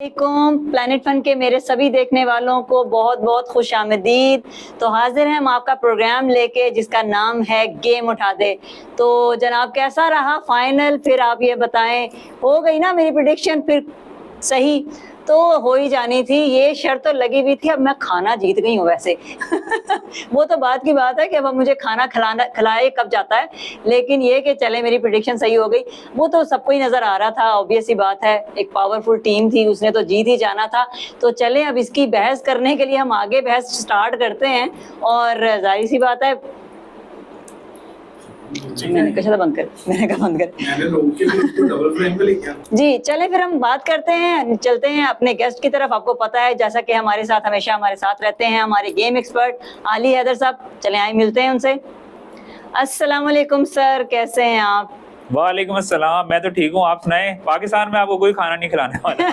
Planet fun के मेरे सभी देखने वालों को बहुत बहुत खुश आमदीद। तो हाजिर हैं हम आपका प्रोग्राम लेके जिसका नाम है गेम उठा दे। तो जनाब कैसा रहा फाइनल, फिर आप ये बताएं। हो गई ना मेरी प्रेडिक्शन फिर सही? तो हो ही जानी थी, ये शर्त तो लगी हुई थी। अब मैं खाना जीत गई हूँ वैसे वो तो बात की बात है कि अब मुझे खाना खिलाए कब जाता है, लेकिन ये कि चले मेरी प्रेडिक्शन सही हो गई वो तो सबको ही नजर आ रहा था। ऑब्वियस सी बात है, एक पावरफुल टीम थी, उसने तो जीत ही जाना था। तो चलें अब इसकी बहस करने के लिए हम आगे बहस स्टार्ट करते हैं। और जाहिर सी बात है, मैंने कहा बंद कर, मैंने कहा बंद कर जी। चले फिर हम बात करते हैं, चलते हैं अपने गेस्ट की तरफ। आपको पता है जैसा कि हमारे साथ हमेशा हमारे साथ रहते हैं हमारे गेम एक्सपर्ट आली हैदर साहब। चले आए मिलते हैं उनसे। अस्सलाम वालेकुम सर, कैसे हैं आप? वालेकुम अस्सलाम, मैं तो ठीक हूँ। आप सुनाएं, पाकिस्तान में आपको कोई खाना नहीं खिलाने वाला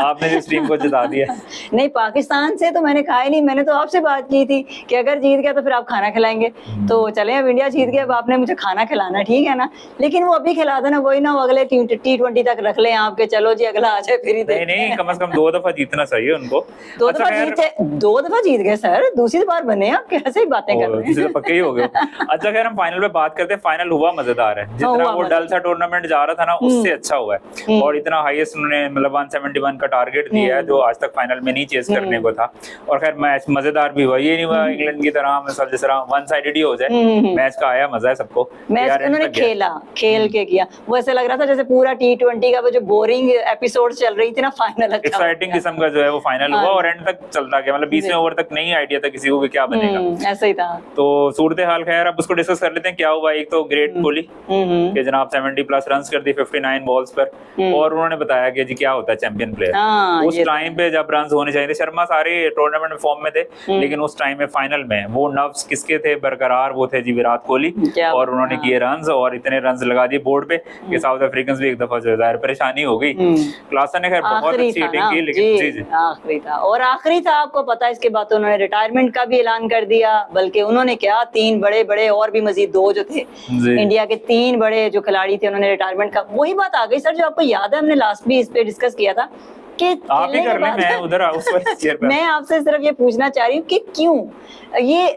आपने जिस टीम को जिता दिया। नहीं, पाकिस्तान से तो मैंने खाया नहीं, मैंने तो आपसे बात की थी कि अगर जीत गया तो फिर आप खाना खिलाएंगे। तो चले अब इंडिया जीत गया, अब आपने मुझे खाना खिलाना, ठीक है ना? लेकिन वो अभी खिला देना, वही ना वो अगले T20 तक रख लें आपके। चलो जी अगला आ जाए फिर ही देखते हैं। नहीं, कम से कम 2 दफा जीतना चाहिए उनको। दो दफा जीत गए सर, दूसरी बार बने आप, कैसे ही बातें कर रहे हैं? पक्के ही हो गए। अच्छा खैर, हम फाइनल पे बात करते हैं। फाइनल हुआ मजेदार है, जितना वो डल सा टूर्नामेंट जा रहा था ना उससे अच्छा हुआ है। और इतना हाईएस्ट उन्होंने मतलब 171 का टारगेट दिया है जो आज तक फाइनल में नहीं चेस करने को था। और खैर मैच मजेदार भी हुआ, ये नहीं हुआ इंग्लैंड की तरह मतलब जिस तरह वन साइडेड ही हो जाए। मैच का आया मजा है सबको। मैच उन्होंने खेल के किया, वो ऐसे लग रहा था जैसे पूरा T20 का वो जो बोरिंग एपिसोड चल रही थी ना, फाइनल एक्साइटिंग किस्म का जो है वो फाइनल हुआ और एंड तक चलता गया। मतलब 20वें ओवर तक नहीं आइडिया था किसी को कि क्या बनेगा, ऐसा ही था। तो सूरत हाल खैर अब उसको डिस्कस कर लेते हैं क्या हुआ। एक तो ग्रेट कोहली के जनाब 70+ रन कर दी 59 बॉल्स पर, और उन्होंने बताया कि जी क्या होता है चैंपियन प्लेयर। उस टाइम पे जब रन होने चाहिए थे, शर्मा सारे टूर्नामेंट में फॉर्म में थे, लेकिन उस टाइम में फाइनल में वो नर्व्स किसके थे बरकरार, वो थे जी विराट कोहली। और उन्होंने किए रन और इतने रन लगा दिए बोर्ड पे कि साउथ अफ्रीकन भी एक दफा जो है परेशानी हो गई। क्लासन ने खैर बहुत अच्छी हिटिंग की, लेकिन जी आखिरी था। और आखिरी था, आपको पता है इसके बाद तो उन्होंने रिटायरमेंट का भी ऐलान कर दिया। बल्कि उन्होंने क्या, 3 बड़े और भी मजीद 2 जो थे इंडिया के 3 बड़े जो खिलाड़ी थे, उन्होंने रिटायरमेंट का। वही बात आ गई सर जो आपको याद है, हमने लास्ट भी इस पे डिस्कस किया था कि आप ही कर ले, मैं उधर उस चेयर पे। मैं आपसे सिर्फ ये पूछना चाह रही हूँ कि क्यों ये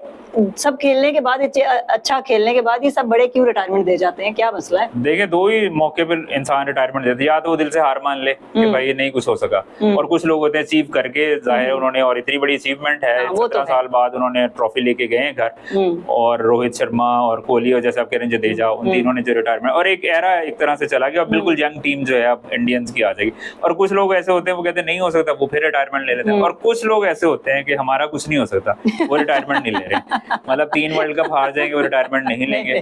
सब खेलने के बाद, अच्छा खेलने के बाद ये सब बड़े क्यों रिटायरमेंट दे जाते हैं? क्या मसला है? देखिए, 2 ही मौके पर इंसान रिटायरमेंट देते हैं। या तो वो दिल से हार मान ले कि भाई ये नहीं कुछ हो सका, और कुछ लोग होते हैं अचीव करके जाहिर उन्होंने, और इतनी बड़ी अचीवमेंट है 17 साल बाद उन्होंने ट्रॉफी लेके गए हैं घर। और रोहित शर्मा और कोहली और जैसे आप कह रहे हैं जडेजा, उन तीनों ने जो रिटायरमेंट, और एक एरा एक तरह से चला गया और बिल्कुल यंग टीम जो है अब इंडियंस की आ जाएगी। और कुछ लोग ऐसे होते हैं वो कहते हैं नहीं हो सकता, वो फिर रिटायरमेंट ले लेते हैं। और कुछ लोग ऐसे होते हैं कि हमारा कुछ नहीं हो सकता, वो रिटायरमेंट नहीं ले रहे। मतलब 3 वर्ल्ड कप हार जाएंगे वो रिटायरमेंट नहीं लेंगे।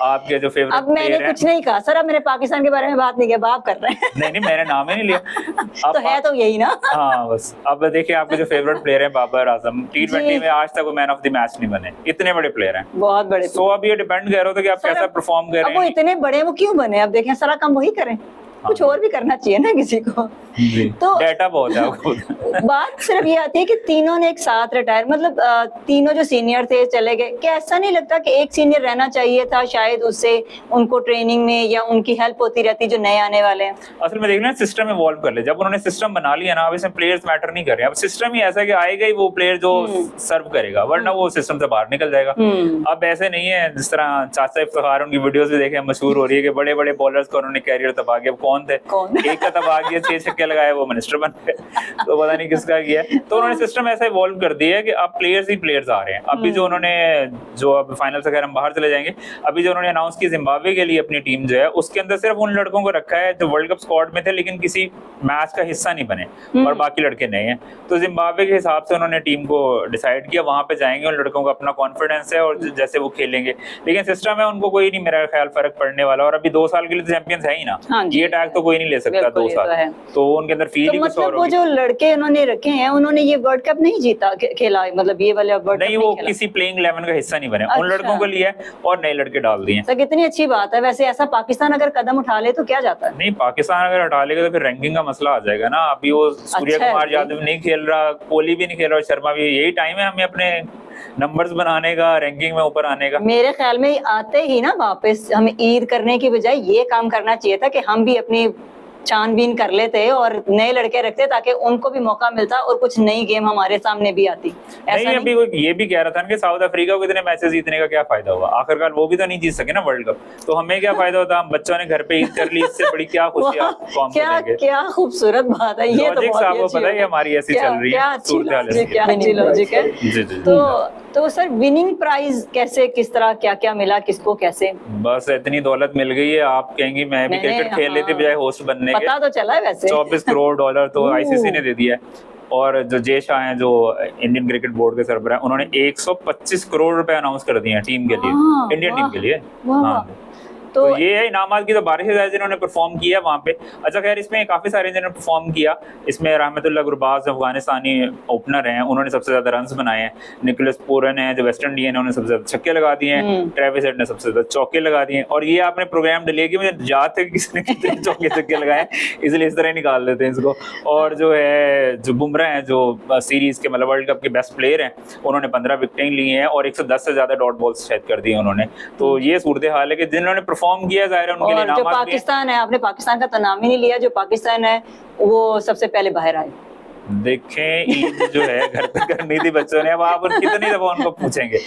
आपके जो फेवरेट, अब मैंने कुछ नहीं कहा सर, अब मैंने पाकिस्तान के बारे में बात नहीं की, आप कर रहे हैं। नहीं, मैंने नाम ही नहीं लिया। तो है तो यही ना। हाँ बस। अब देखिए, आपके जो फेवरेट प्लेयर है बाबर आजम, T20 में आज तक वो मैन ऑफ द मैच नहीं बने, इतने बड़े प्लेयर हैं, बहुत बड़े। तो अब ये डिपेंड कर रहे हो कि आप कैसा परफॉर्म कर रहे हैं। अब वो इतने बड़े वो क्यों बने? अब देखें, सारा काम वही करें, कुछ और भी करना चाहिए ना किसी को। तो डेटा बहुत है आपको। बात सिर्फ ये आती है कि तीनों ने एक साथ रिटायर, मतलब तीनों जो सीनियर थे चले गए। क्या ऐसा नहीं लगता कि एक सीनियर रहना चाहिए था, शायद उससे उनको ट्रेनिंग में या उनकी हेल्प होती रहती जो नए आने वाले हैं? असल में देखना, सिस्टम इवॉल्व कर ले। जब उन्होंने सिस्टम बना लिया ना, अब इसमें प्लेयर्स मैटर नहीं कर रहे हैं। अब सिस्टम ही ऐसा है कि आएगा ही वो प्लेयर जो सर्व करेगा, वरना वो सिस्टम से बाहर निकल जाएगा। अब ऐसे नहीं है जिस तरह चाचा इफ्तिखार, उनकी वीडियोस भी देखे मशहूर हो रही है कि बड़े बड़े बॉलर्स को उन्होंने कैरियर तबाह किया। कौन थे? एक का तबाह किया, 6 छक्के लगाए, वो मिनिस्टर बन गए। तो पता नहीं किसका किया। तो उन्होंने सिस्टम ऐसा इवॉल्व कर दिया है कि अब प्लेयर्स ही प्लेयर्स आ रहे हैं। अभी जो उन्होंने, जो अब फाइनल से खैर हम बाहर चले जाएंगे, अभी जो उन्होंने अनाउंस की जिम्बाब्वे के लिए अपनी टीम जो है, उसके अंदर सिर्फ उन लड़कों को रखा है जो वर्ल्ड कप स्क्वाड में थे लेकिन किसी मैच का हिस्सा नहीं बने, और बाकी लड़के नहीं है। तो जिम्बाब्वे के हिसाब से उन्होंने टीम को डिसाइड किया, वहां पे जाएंगे, उन लड़कों को अपना कॉन्फिडेंस है और जैसे वो खेलेंगे। लेकिन सिस्टम है, उनको कोई नहीं मेरा ख्याल फर्क पड़ने वाला। और अभी 2 साल के लिए चैंपियंस है ही ना, ये टैग तो कोई नहीं ले सकता 2 साल। तो उनके अंदर फील ही कुछ और होगी। वो जो लड़के उन्होंने रखे हैं, उन्होंने ये वर्ल्ड कप नहीं जीता, खेला, मतलब ये वाले वर्ल्ड कप नहीं, वो किसी प्लेइंग 11 का हिस्सा नहीं बने। उन लड़कों को लिया और नए लड़के डाल दिए। तो कितनी अच्छी बात है। वैसे ऐसा पाकिस्तान अगर कदम उठा ले तो क्या जाता है? नहीं, पाकिस्तान अगर हटा लेगा तो फिर रैंकिंग का मसला आ जाएगा ना। अभी वो सूर्य कुमार यादव नहीं खेल रहा, कोहली भी नहीं खेल रहा, शर्मा भी। यही टाइम है हमें अपने नंबर्स बनाने का, रैंकिंग में ऊपर आने का। मेरे ख्याल में आते ही ना वापस हमें ईद करने की बजाय ये काम करना चाहिए था कि हम भी अपनी छानबीन कर लेते और नए लड़के रखते ताकि उनको भी मौका मिलता और कुछ नई गेम हमारे सामने भी आती। ऐसा नहीं, अभी कोई ये भी कह रहा था कि साउथ अफ्रीका को इतने मैचेस जीतने का क्या फायदा हुआ, आखिरकार वो भी तो नहीं जीत सके ना वर्ल्ड कप, तो हमें क्या फायदा होता, हम बच्चों ने घर पे ईद कर ली, इससे बड़ी क्या खुशी आप कौन को क्या देंगे। क्या खूबसूरत बात है, ये तो लॉजिक बहुत ही आपको अच्छी पता है बात हमारी ऐसी चल रही क्या है अच्छी सूरत हाल लॉजिक, क्या अच्छी लॉजिक है। जी जी। तो सर विनिंग प्राइज कैसे, किस तरह, क्या क्या मिला किसको कैसे? बस इतनी दौलत मिल गई है, आप कहेंगी मैं भी मैंने, क्रिकेट खेल लेती हाँ, बजाय होस्ट बनने के। पता तो चला है वैसे। 24 करोड़ डॉलर तो ओह। आईसीसी ने दे दिया है। और जो जय शाह हैं, जो इंडियन क्रिकेट बोर्ड के सरबराह, उन्होंने 125 करोड़ रुपए अनाउंस कर दिए हैं टीम के लिए, हाँ, इंडियन टीम वाह, के लिए। वाह। हाँ, तो ये है इनामात की तो बारिश है जिन्होंने परफॉर्म किया वहाँ पे। अच्छा खैर, इसमें काफी सारे जिन्होंने परफॉर्म किया, इसमें रहमतुल्लाह गुरबाज अफगानिस्तानी ओपनर हैं, उन्होंने सबसे ज्यादा रन्स बनाए हैं। निकोलस पूरन है जो वेस्ट इंडियन है, उन्होंने सबसे ज्यादा छक्के लगा दिए हैं। ट्रेविस हेड ने सबसे ज्यादा चौके लगा दिए हैं। और ये आपने प्रोग्राम डिले किया, मुझे याद है कि किसने कितने चौके छक्के लगाए, इसलिए इस तरह निकाल देते हैं इसको। और जो है जो बुमराह है, जो सीरीज के मतलब वर्ल्ड कप के बेस्ट प्लेयर हैं, उन्होंने 15 विकेटें ली हैं और 110 से ज्यादा डॉट बॉल्स शायद कर दिए उन्होंने। तो ये सूरत हाल है कि जिन्होंने परफॉर्म किया जाहिर है उनके लिए और जो इनामात भी हैं। पाकिस्तान है, आपने पाकिस्तान का तो नाम ही नहीं लिया, जो पाकिस्तान है वो सबसे पहले बाहर आए। देखें, ईद जो है घर पे करनी थी बच्चों ने, अब आप कितनी दफा उनको पूछेंगे।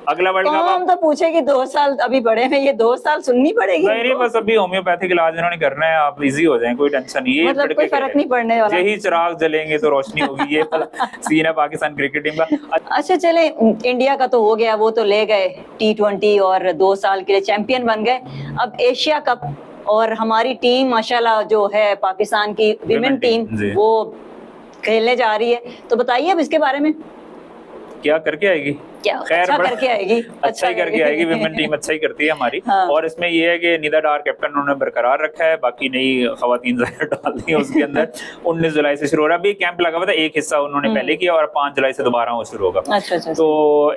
अगला वर्ल्ड कप कौन तो पूछेगी, 2 साल अभी बड़े हैं, ये 2 साल सुननी पड़ेगी। नहीं, बस अभी होम्योपैथिक इलाज इन्होंने करना है, आप इजी हो जाएं, कोई टेंशन नहीं है। मतलब कोई फर्क नहीं पड़ने वाला। यही चिराग जलेंगे तो रोशनी होगी, ये सीन है पाकिस्तान क्रिकेट टीम का। अच्छा चले, इंडिया का तो हो गया, वो तो ले गए T20 और 2 साल के लिए चैंपियन बन गए। अब एशिया कप और हमारी टीम माशाल्लाह जो है पाकिस्तान की विमेन टीम, वो खेलने जा रही है, तो बताइए अब इसके बारे में। क्या करके आएगी? क्या खैर अच्छा करके आएगी, अच्छा ही करके आएगी, विमेन टीम अच्छा ही करती है हमारी। हाँ। और इसमें ये है कि निदा डार कैप्टन उन्होंने बरकरार रखा है, बाकी नई खवातीन ज़ाहिर डाल दी है उसके अंदर। 19 जुलाई से शुरू हो रहा है, अभी कैंप लगा हुआ था, एक हिस्सा उन्होंने पहले किया और 5 जुलाई से दोबारा वो शुरू होगा। अच्छा। तो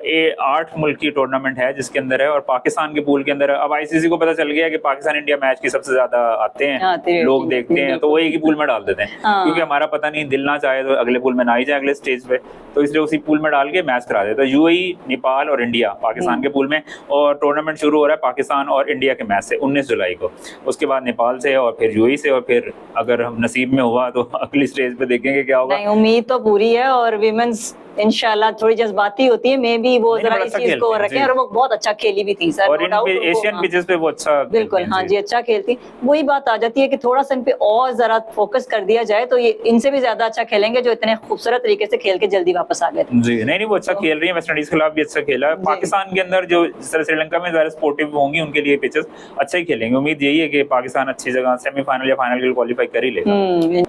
ये 8 मुल्क की टूर्नामेंट है जिसके अंदर है, और पाकिस्तान के पूल के अंदर अब आईसीसी को पता चल गया कि पाकिस्तान इंडिया मैच की सबसे ज्यादा आते हैं लोग देखते हैं, तो वो एक ही पूल में डाल देते हैं, क्योंकि हमारा पता नहीं दिल ना चाहे तो अगले पूल में ना ही जाए अगले स्टेज पे, तो इसलिए उसी पूल में डाल के मैच करा देते हैं। यूएई, नेपाल और इंडिया पाकिस्तान के पूल में, और टूर्नामेंट शुरू हो रहा है पाकिस्तान और इंडिया के मैच से 19 जुलाई को, उसके बाद नेपाल से और फिर यूएई से, और फिर अगर हम नसीब में हुआ तो अगली स्टेज पे देखेंगे क्या होगा। नहीं, उम्मीद तो पूरी है, और विमेंस इंशाल्लाह थोड़ी जज्बाती होती है, मे भी वो जरा इस चीज को रखें, और वो बहुत अच्छा खेली भी थी सर, और इन एशियन पिचेस पे वो अच्छा बिल्कुल, हाँ जी, अच्छा खेलती। वही बात आ जाती है कि थोड़ा सा इन पे और जरा फोकस कर दिया जाए तो ये इनसे भी ज्यादा अच्छा खेलेंगे, जो इतने खूबसूरत तरीके से खेल के जल्दी वापस आ गए। जी नहीं, वो अच्छा खेल रही है, वेस्ट इंडीज के खिलाफ भी अच्छा खेला है। पाकिस्तान के अंदर जो जिस तरह श्रीलंका में ज्यादा स्पोर्टिव होंगी, उनके लिए पिचेस अच्छा ही खेलेंगे। उम्मीद यही है कि पाकिस्तान अच्छी जगह सेमीफाइनल या फाइनल के लिए क्वालिफाई कर ही लेगा।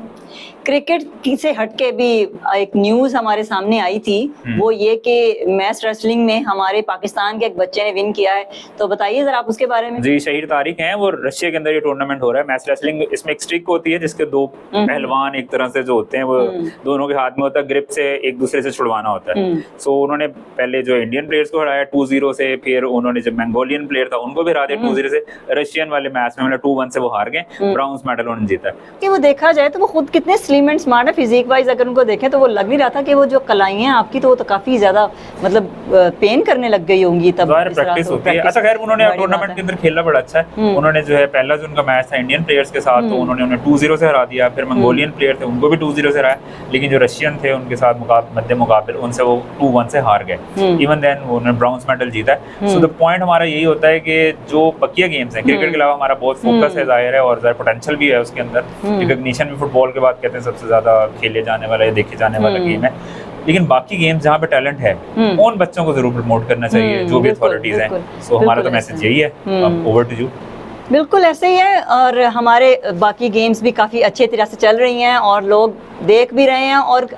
क्रिकेट से हटके भी एक न्यूज हमारे सामने आई थी, वो ये कि मैच रेसलिंग में हमारे पाकिस्तान के एक बच्चे ने विन किया है, तो बताइए जरा आप उसके बारे में। जी, शहीर तारिक हैं, वो रशिया के अंदर ये टूर्नामेंट हो रहा है मैच रेसलिंग। इसमें एक स्ट्रिक होती है जिसके 2 पहलवान एक तरह से जो होते हैं, वो दोनों के हाथ में होता है ग्रिप से एक दूसरे से छुड़वाना होता है। सो उन्होंने पहले जो इंडियन प्लेयर्स को हराया 2-0 से, फिर उन्होंने जो मंगोलियन प्लेयर था उनको भी हरा दिया 2-0 से। रशियन वाले मैच में मतलब 2-1 से वो हार गए, ब्राउन्स मेडल उन्होंने जीता। कि वो देखा जाए तो वो खुद कितने स्लिम एंड स्मार्ट है फिजिक वाइज, अगर उनको देखें तो वो लग नहीं रहा था कि वो जो कलाई हैं आपकी, तो वो तो काफी ज्यादा मतलब पेन करने लग गई होंगी तब। प्रैक्टिस होती है। अच्छा खैर, उन्होंने टूर्नामेंट के अंदर खेलना बड़ा अच्छा है। उन्होंने जो है पहला जो उनका मैच था इंडियन प्लेयर्स के साथ, तो उन्होंने उन्हें 2-0 से हरा दिया। फिर मंगोलियन प्लेयर थे, उनको भी 2-0 से हराया, लेकिन जो रशियन थे उनके साथ मध्य मुकाबले उनसे वो 2-1 से हार गए। इवन देन उन्होंने ब्राउन्स मेडल जीता है। सो द पॉइंट हमारा यही होता है कि जो बकिया गेम्स हैं, क्रिकेट के अलावा हमारा बहुत फोकस है जाहिर है, और ज़्यादा पोटेंशियल भी है उसके अंदर। रिकॉग्निशन भी फुटबॉल के बाद कहते हैं सबसे ज्यादा खेले जाने वाला या देखे जाने वाला गेम है, लेकिन बाकी गेम्स जहाँ पे टैलेंट है उन बच्चों को जरूर प्रमोट करना चाहिए, जो भी अथॉरिटीज हैं। सो हमारा तो मैसेज यही है। अब ओवर टू यू। बिल्कुल ऐसे ही है, और हमारे बाकी गेम्स भी काफ़ी अच्छे तरह से चल रही हैं और लोग देख भी रहे हैं और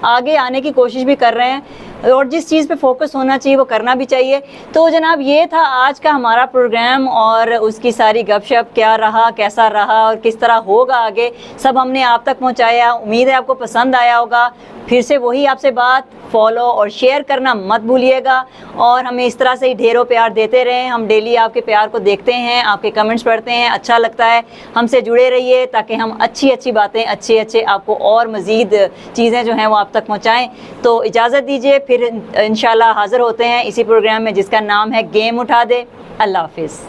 आगे आने की कोशिश भी कर रहे हैं, और जिस चीज़ पे फोकस होना चाहिए वो करना भी चाहिए। तो जनाब, ये था आज का हमारा प्रोग्राम, और उसकी सारी गपशप, क्या रहा, कैसा रहा और किस तरह होगा आगे, सब हमने आप तक पहुंचाया। उम्मीद है आपको पसंद आया होगा। फिर से वही आपसे बात, फॉलो और शेयर करना मत भूलिएगा, और हमें इस तरह से ही ढेरों प्यार देते रहें। हम डेली आपके प्यार को देखते हैं, आपके कमेंट्स पढ़ते हैं, अच्छा लगता है। हमसे जुड़े रहिए ताकि हम अच्छी अच्छी बातें, अच्छे आपको और मज़ीद चीज़ें जो हैं वो आप तक पहुँचाएँ। तो इजाज़त दीजिए, फिर इंशाल्लाह हाज़िर होते हैं इसी प्रोग्राम में जिसका नाम है गेम उठा दे। अल्लाह हाफिज़।